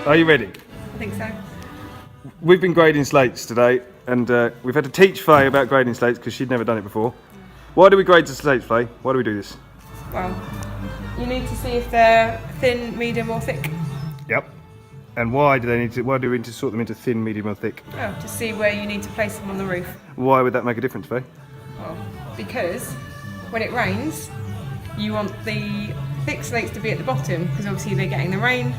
Are you ready? I think so. We've been grading slates today, and we've had to teach Faye about grading slates because she'd never done it before. Why do we grade the slates, Faye? Why do we do this? Well, you need to see if they're thin, medium or thick. Yep. And why do we need to sort them into thin, medium or thick? Oh, to see where you need to place them on the roof. Why would that make a difference, Faye? Well, because when it rains, you want the thick slates to be at the bottom, because obviously they're getting the rain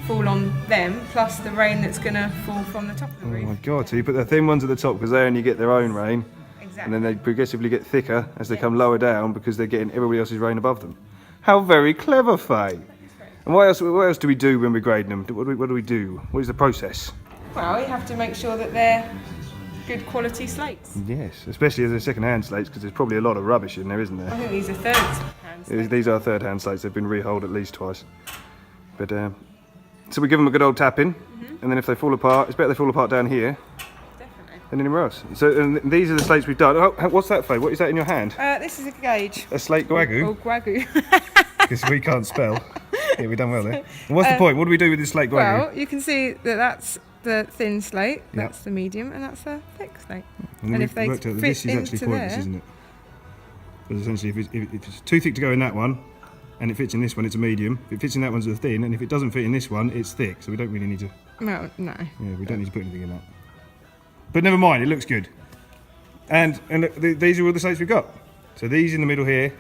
fall on them, plus the rain that's going to fall from the top of the roof. Oh my god, so you put the thin ones at the top because they only get their own rain. Exactly. And then they progressively get thicker as they come lower down because they're getting everybody else's rain above them. How very clever, Faye. And what else do we do when we're grading them? What do we do? What is the process? Well, you have to make sure that they're good quality slates. Yes, especially as they're second-hand slates because there's probably a lot of rubbish in there, isn't there? I think these are third-hand slates. These are third-hand slates. They've been reholed at least twice. But so we give them a good old tapping, and then if they fall apart, it's better they fall apart down here than anywhere else. So and these are the slates we've done. Oh, what's that, Faye? What is that in your hand? This is a gauge. A slate guagu? Oh, guagu. Because we can't spell. Yeah, we've done well there. And what's the point? What do we do with this slate guagu? Well, you can see that that's the thin slate, that's the medium, and that's the thick slate. And if they fit this is actually into pointless, there, isn't it? Because essentially, if it's too thick to go in that one, and it fits in this one, it's a medium. If it fits in that one, it's a thin, and if it doesn't fit in this one, it's thick. So we don't really need to. No. Yeah, we don't need to put anything in that. But never mind, it looks good. And look, these are all the slates we've got. So these in the middle here.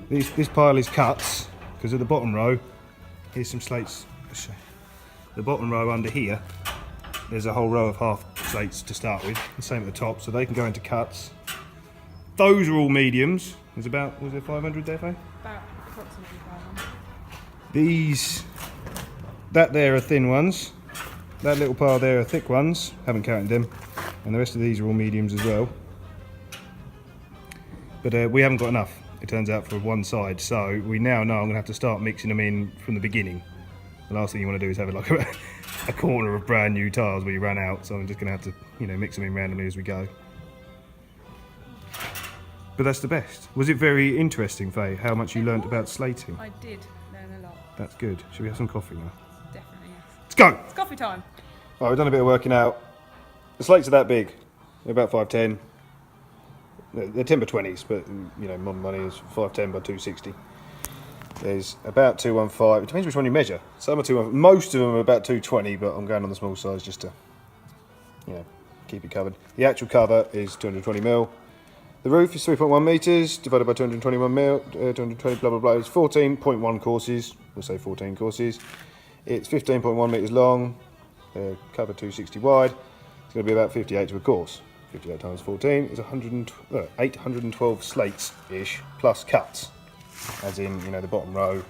This pile is cuts because at the bottom row, here's some slates. The bottom row under here, there's a whole row of half slates to start with. The same at the top, so they can go into cuts. Those are all mediums. There's about, was there 500 there, Faye? About approximately 500. These, that there are thin ones. That little pile there are thick ones. Haven't counted them. And the rest of these are all mediums as well. But we haven't got enough, it turns out, for one side. So we now know I'm going to have to start mixing them in from the beginning. The last thing you want to do is have like a corner of brand new tiles where you run out. So I'm just going to have to, mix them in randomly as we go. But that's the best. Was it very interesting, Faye, how much you learnt about slating? I did learn a lot. That's good. Should we have some coffee now? Definitely, yes. Let's go! It's coffee time. Right, we've done a bit of working out. The slates are that big. They're about 5'10". They're timber 20s, but modern money is 5'10 by 260. There's about 215. It depends which one you measure. Some are 215. Most of them are about 220, but I'm going on the small size just to, keep it covered. The actual cover is 220 mil. The roof is 3.1 metres divided by 221 mil. 220 blah blah blah. It's 14.1 courses. We'll say 14 courses. It's 15.1 metres long. Cover 260 wide. It's going to be about 58 to a course. 58 times 14 is 812 slates-ish, plus cuts. As in, the bottom row,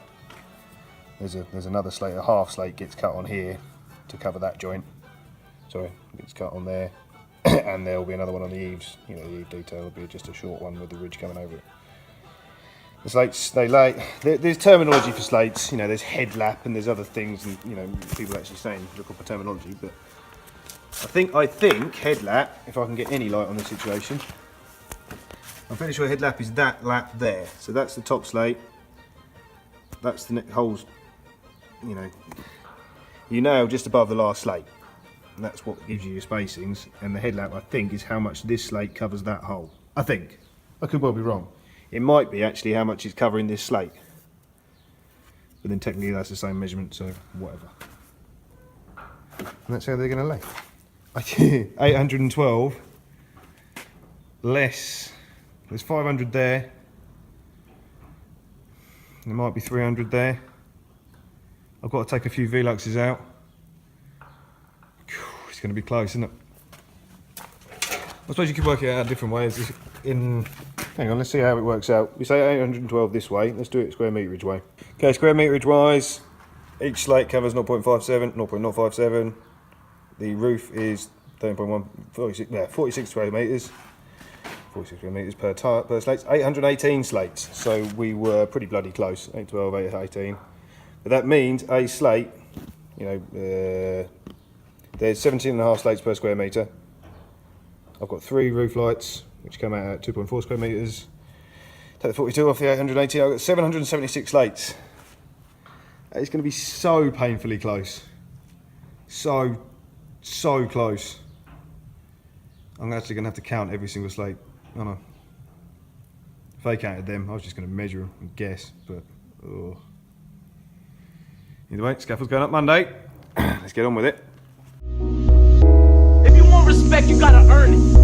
there's another slate, a half slate gets cut on here to cover that joint. Sorry, gets cut on there. And there will be another one on the eaves. The eave detail will be just a short one with the ridge coming over it. The slates, there's terminology for slates. There's head lap and there's other things, and people actually saying look up for terminology, but I think head lap, if I can get any light on the situation, I'm pretty sure head lap is that lap there. So that's the top slate. That's the holes, you nail just above the last slate. And that's what gives you your spacings. And the head lap, I think, is how much this slate covers that hole. I think. I could well be wrong. It might be actually how much is covering this slate. But then technically that's the same measurement, so whatever. And that's how they're going to lay. 812 less, there's 500 there, there might be 300 there. I've got to take a few Veluxes out. It's going to be close, isn't it? I suppose you could work it out different ways. Hang on, let's see how it works out. We say 812 this way, let's do it square meterage way. Okay, square meterage wise, each slate covers 0.57. The roof is 46 square metres. 46 square metres per slate. 818 slates. So we were pretty bloody close. 812, 818. But that means a slate, there's 17.5 slates per square metre. I've got 3 roof lights, which come out at 2.4 square metres. Take the 42 off the 818, I've got 776 slates. It's going to be so painfully close. So close. I'm actually going to have to count every single slate. Oh no. Faye counted them. I was just going to measure them and guess, but oh. Either way, scaffold's going up Monday. Let's get on with it. If you want respect, you gotta earn it.